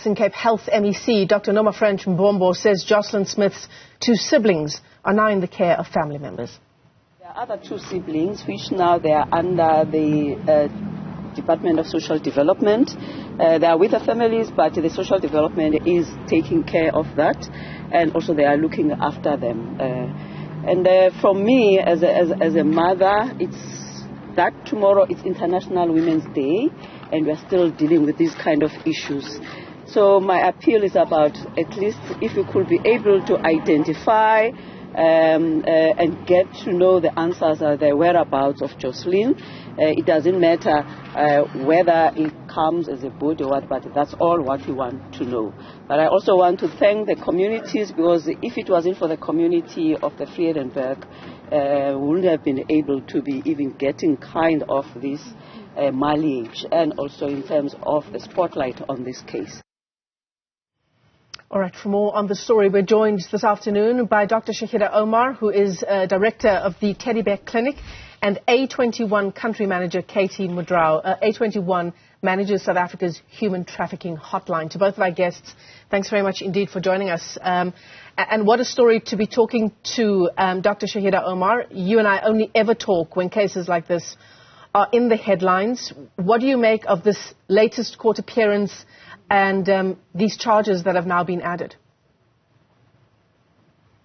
In Cape Health MEC, Dr Noma French Mbombo says Joslin Smith's two siblings are now in the care of family members. There are other two siblings which now they are under the Department of Social Development. They are with the families, but the social development is taking care of that, and also they are looking after them. From me as a mother, it's that tomorrow is International Women's Day, and we are still dealing with these kind of issues. So my appeal is about at least if we could be able to identify and get to know the answers or the whereabouts of Joslin. It doesn't matter whether it comes as a body or what, but that's all what we want to know. But I also want to thank the communities, because if it wasn't for the community of the Vredenburg, we wouldn't have been able to be even getting kind of this mileage, and also in terms of the spotlight on this case. All right, for more on the story, we're joined this afternoon by Dr Shaheda Omar, who is director of the Teddy Bear Clinic, and A21 country manager Katie Modrau. A21 manages South Africa's human trafficking hotline. To both of our guests, thanks very much indeed for joining us. And what a story to be talking to Dr Shaheda Omar. You and I only ever talk when cases like this are in the headlines. What do you make of this latest court appearance and these charges that have now been added?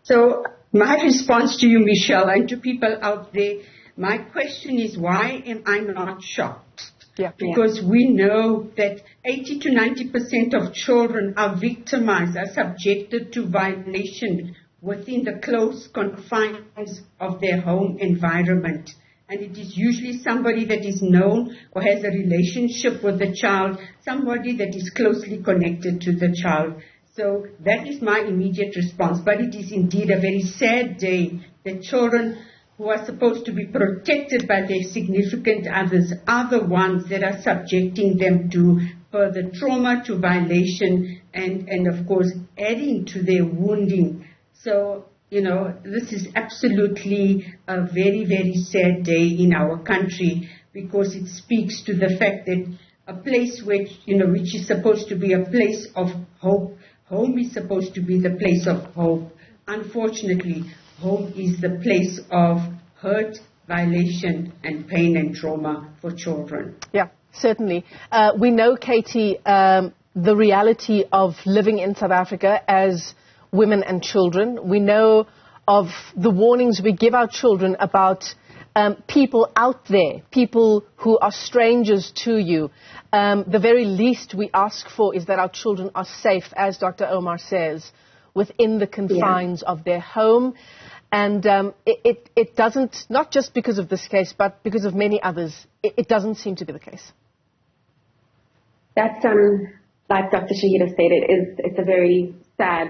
So my response to you, Michelle, and to people out there, my question is, why am I not shocked? Because we know that 80 to 90% of children are victimized, are subjected to violation within the close confines of their home environment. And it is usually somebody that is known or has a relationship with the child, somebody that is closely connected to the child. So that is my immediate response. But it is indeed a very sad day that children who are supposed to be protected by their significant others are the ones that are subjecting them to further trauma, to violation, and of course, adding to their wounding. So, you know, this is absolutely a very, very sad day in our country, because it speaks to the fact that a place which, you know, which is supposed to be a place of hope, home is supposed to be the place of hope. Unfortunately, home is the place of hurt, violation, and pain and trauma for children. Yeah, certainly. We know, Katie, the reality of living in South Africa as women and children. We know of the warnings we give our children about people out there, people who are strangers to you. The very least we ask for is that our children are safe, as Dr. Omar says, within the confines of their home. And it doesn't, not just because of this case, but because of many others, it doesn't seem to be the case. That's, like Dr. Shaheda said, it's a very sad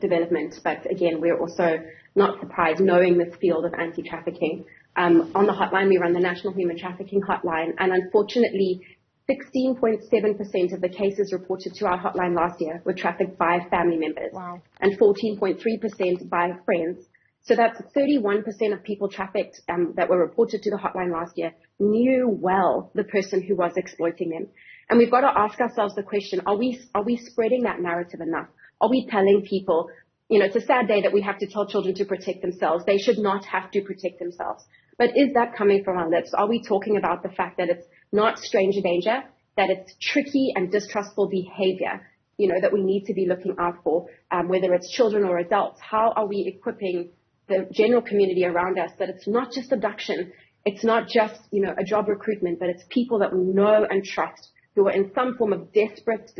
development, but again, we're also not surprised knowing this field of anti-trafficking. On the hotline, we run the National Human Trafficking Hotline, and unfortunately, 16.7% of the cases reported to our hotline last year were trafficked by family members, and 14.3% by friends. So that's 31% of people trafficked that were reported to the hotline last year knew well the person who was exploiting them. And we've got to ask ourselves the question, are we spreading that narrative enough? Are we telling people, you know, it's a sad day that we have to tell children to protect themselves. They should not have to protect themselves. But is that coming from our lips? Are we talking about the fact that it's not stranger danger, that it's tricky and distrustful behavior, you know, that we need to be looking out for, whether it's children or adults? How are we equipping the general community around us that it's not just abduction, it's not just, you know, a job recruitment, but it's people that we know and trust who are in some form of desperate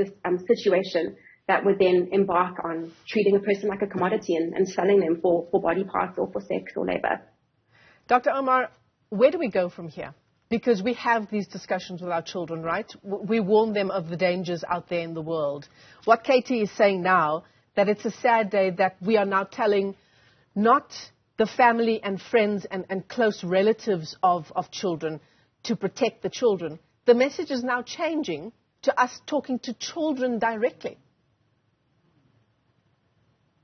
situation that would then embark on treating a person like a commodity and selling them for body parts or for sex or labor. Dr. Omar, where do we go from here? Because we have these discussions with our children, right? We warn them of the dangers out there in the world. What Katie is saying now, that it's a sad day that we are now telling not the family and friends and close relatives of children to protect the children. The message is now changing to us talking to children directly.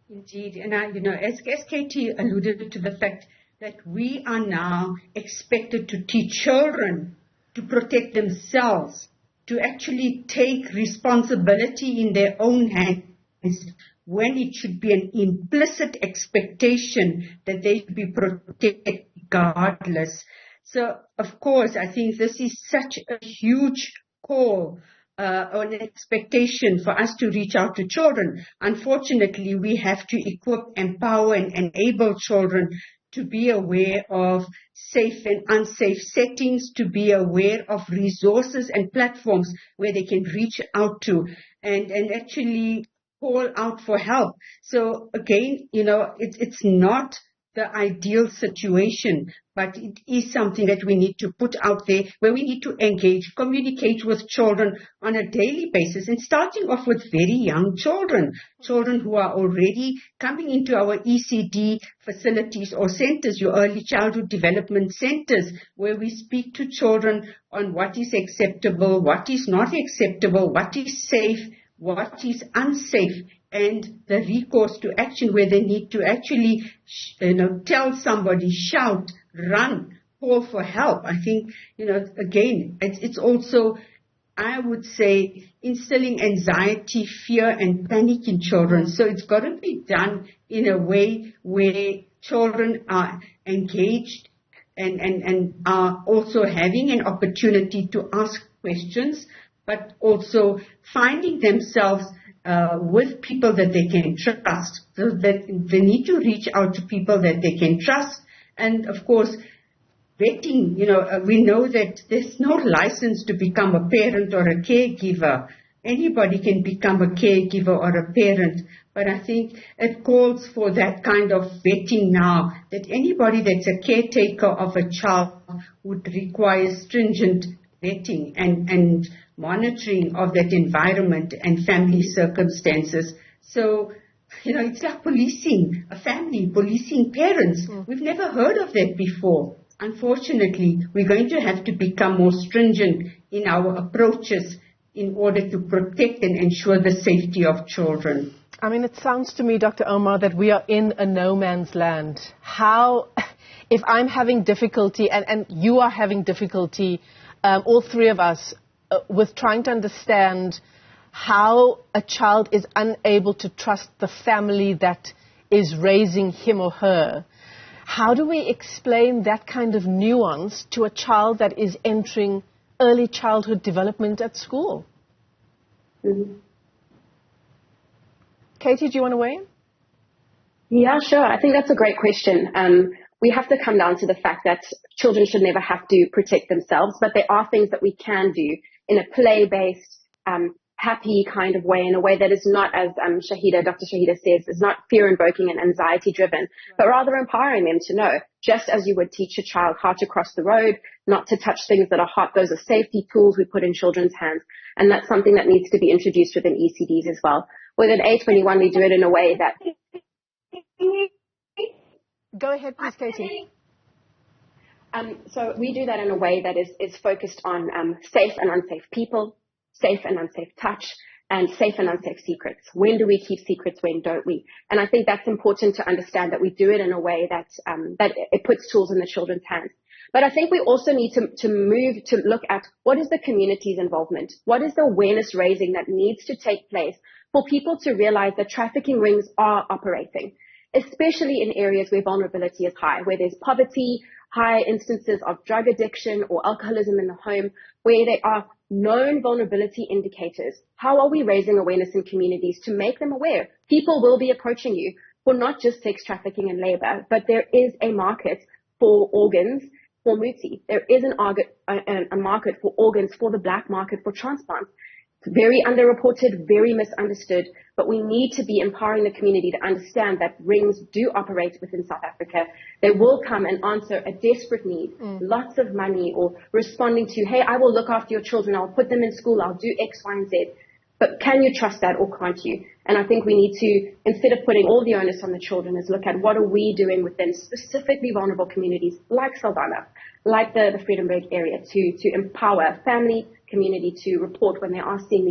Indeed, and you know, as Katie alluded to the fact that we are now expected to teach children to protect themselves to actually take responsibility in their own hands when it should be an implicit expectation that they should be protected regardless. So, of course, I think this is such a huge call or an expectation for us to reach out to children. Unfortunately, we have to equip, empower, and enable children to be aware of safe and unsafe settings, to be aware of resources and platforms where they can reach out to and actually call out for help. So again, it's not the ideal situation, but it is something that we need to put out there, where we need to engage, communicate with children on a daily basis, and starting off with very young children who are already coming into our ECD facilities or centers, your early childhood development centers, where we speak to children on what is acceptable, what is not acceptable, what is safe, what is unsafe, and the recourse to action where they need to actually, tell somebody, shout, run, call for help. I think, again, it's also, I would say, instilling anxiety, fear, and panic in children. So it's got to be done in a way where children are engaged and are also having an opportunity to ask questions, but also finding themselves with people that they can trust. So that they need to reach out to people that they can trust. And of course, vetting, we know that there's no license to become a parent or a caregiver. Anybody can become a caregiver or a parent. But I think it calls for that kind of vetting now, that anybody that's a caretaker of a child would require stringent vetting and monitoring of that environment and family circumstances. So, it's like policing a family, policing parents. We've never heard of that before. Unfortunately, we're going to have to become more stringent in our approaches in order to protect and ensure the safety of children. I mean, it sounds to me, Dr. Omar, that we are in a no man's land. How, if I'm having difficulty and you are having difficulty, all three of us, with trying to understand how a child is unable to trust the family that is raising him or her, how do we explain that kind of nuance to a child that is entering early childhood development at school? Mm-hmm. Katie, do you want to weigh in? Yeah, sure. I think that's a great question. We have to come down to the fact that children should never have to protect themselves, but there are things that we can do in a play-based, happy kind of way, in a way that is not, as Dr. Shaheda says, is not fear-invoking and anxiety-driven, but rather empowering them to know, just as you would teach a child how to cross the road, not to touch things that are hot. Those are safety tools we put in children's hands, and that's something that needs to be introduced within ECDs as well. Within A21, we do it in a way that... Go ahead, please, Katie. So we do that in a way that is focused on safe and unsafe people, safe and unsafe touch, and safe and unsafe secrets. When do we keep secrets? When don't we? And I think that's important to understand, that we do it in a way that it puts tools in the children's hands. But I think we also need to move to look at what is the community's involvement? What is the awareness raising that needs to take place for people to realize that trafficking rings are operating, especially in areas where vulnerability is high, where there's poverty, high instances of drug addiction or alcoholism in the home, where there are known vulnerability indicators. How are we raising awareness in communities to make them aware? People will be approaching you for not just sex trafficking and labor, but there is a market for organs for Muti. There is a market for organs, for the black market, for transplants. It's very underreported, very misunderstood, but we need to be empowering the community to understand that rings do operate within South Africa. They will come and answer a desperate need, lots of money, or responding to, hey, I will look after your children, I'll put them in school, I'll do X, Y, and Z. But can you trust that, or can't you? And I think we need to, instead of putting all the onus on the children, is look at what are we doing within specifically vulnerable communities like Saldanha, like the Vredenburg area, to empower family, community to report when they are seeing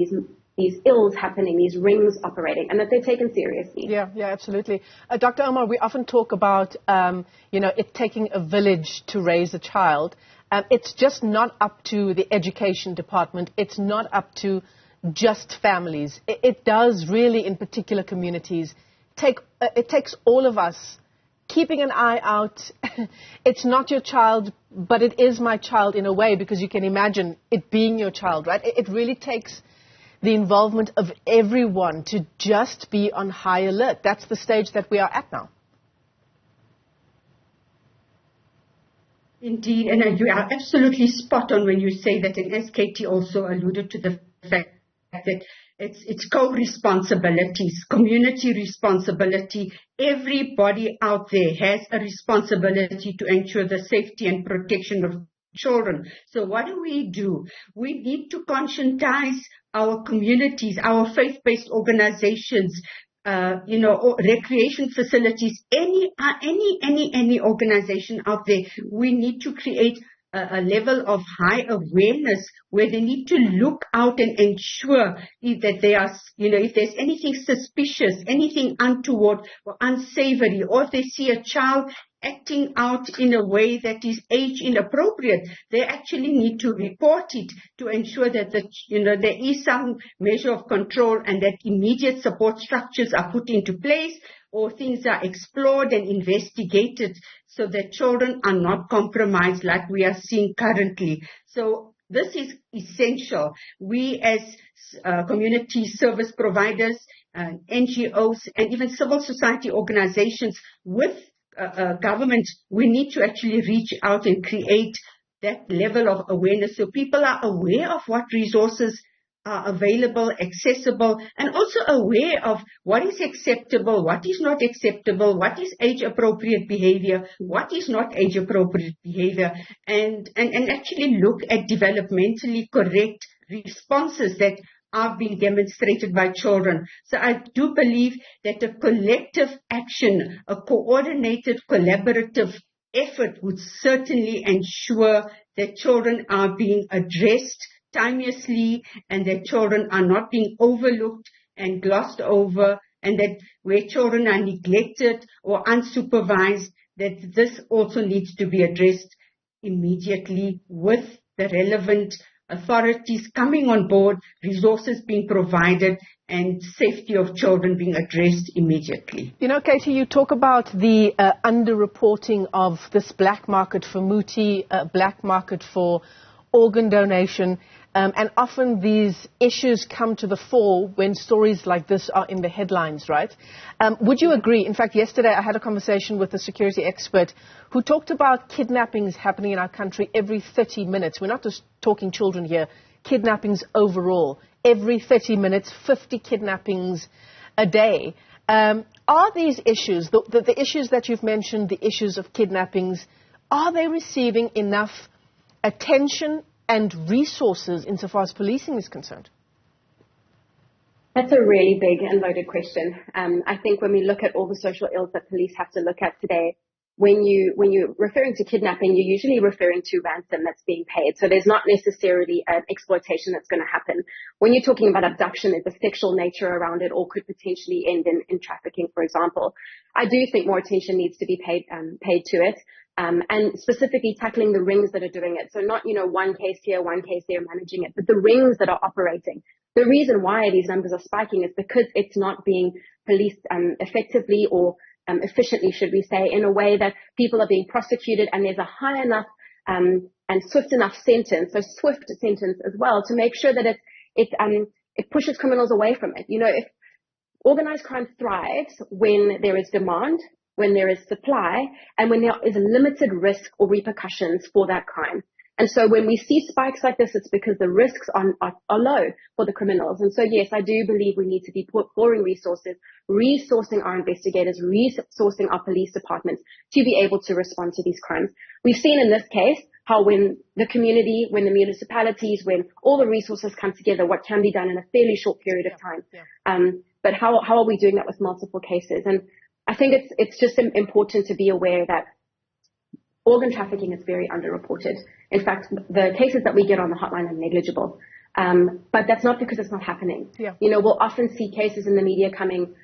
these ills happening, these rings operating, and that they're taken seriously. Yeah, absolutely. Dr. Omar, we often talk about, it taking a village to raise a child. It's just not up to the education department. It's not up to just families. It does really, in particular communities, it takes all of us keeping an eye out. It's not your child, but it is my child in a way, because you can imagine it being your child, right? It really takes the involvement of everyone to just be on high alert. That's the stage that we are at now. Indeed, and you are absolutely spot on when you say that, and as Katie also alluded to the fact that it's co-responsibilities, community responsibility. Everybody out there has a responsibility to ensure the safety and protection of children. So what do? We need to conscientize our communities, our faith-based organizations, recreation facilities, any organization out there. We need to create a level of high awareness where they need to look out and ensure that they are, if there's anything suspicious, anything untoward or unsavory, or if they see a child acting out in a way that is age inappropriate, they actually need to report it to ensure that there is some measure of control and that immediate support structures are put into place, or things are explored and investigated so that children are not compromised like we are seeing currently. So this is essential. We as community service providers, NGOs, and even civil society organizations with government, we need to actually reach out and create that level of awareness so people are aware of what resources are available, accessible, and also aware of what is acceptable, what is not acceptable, what is age-appropriate behavior, what is not age-appropriate behavior, and actually look at developmentally correct responses that are being demonstrated by children. So I do believe that a collective action, a coordinated, collaborative effort would certainly ensure that children are being addressed timeously and that children are not being overlooked and glossed over, and that where children are neglected or unsupervised, that this also needs to be addressed immediately with the relevant authorities coming on board, resources being provided, and safety of children being addressed immediately. Katie, you talk about the underreporting of this black market for muti, black market for organ donation, and often these issues come to the fore when stories like this are in the headlines, right? Would you agree? In fact, yesterday I had a conversation with a security expert who talked about kidnappings happening in our country every 30 minutes. We're not just talking children here, kidnappings overall. Every 30 minutes, 50 kidnappings a day. Are these issues, the issues that you've mentioned, the issues of kidnappings, are they receiving enough attention and resources insofar as policing is concerned? That's a really big and loaded question. I think when we look at all the social ills that police have to look at today, when you're referring to kidnapping, you're usually referring to ransom that's being paid. So there's not necessarily an exploitation that's going to happen. When you're talking about abduction, there's a sexual nature around it, or could potentially end in trafficking, for example. I do think more attention needs to be paid to it. And specifically tackling the rings that are doing it. So not, one case here, one case there managing it, but the rings that are operating. The reason why these numbers are spiking is because it's not being policed effectively or efficiently, should we say, in a way that people are being prosecuted and there's a high enough and swift enough sentence, so swift sentence as well, to make sure that it pushes criminals away from it. If organized crime thrives when there is demand, when there is supply, and when there is limited risk or repercussions for that crime. And so when we see spikes like this, it's because the risks are low for the criminals. And so, yes, I do believe we need to be pouring resources, resourcing our investigators, resourcing our police departments to be able to respond to these crimes. We've seen in this case how when the community, when the municipalities, when all the resources come together, what can be done in a fairly short period of time. Yeah. But how are we doing that with multiple cases? And I think it's just important to be aware that organ trafficking is very underreported. In fact, the cases that we get on the hotline are negligible. But that's not because it's not happening. Yeah. We'll often see cases in the media coming,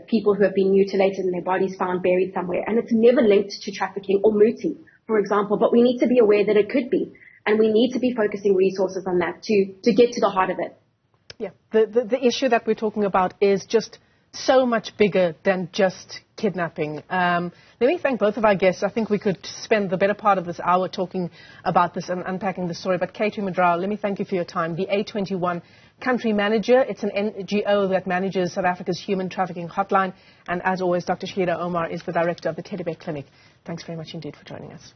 people who have been mutilated and their bodies found buried somewhere. And it's never linked to trafficking or muti, for example, but we need to be aware that it could be. And we need to be focusing resources on that to get to the heart of it. Yeah, the issue that we're talking about is just so much bigger than just kidnapping. Let me thank both of our guests. I think we could spend the better part of this hour talking about this and unpacking the story. But Katie Modrau, let me thank you for your time. The A21 country manager. It's an NGO that manages South Africa's human trafficking hotline. And as always, Dr. Shaheda Omar is the director of the Teddy Bear Clinic. Thanks very much indeed for joining us.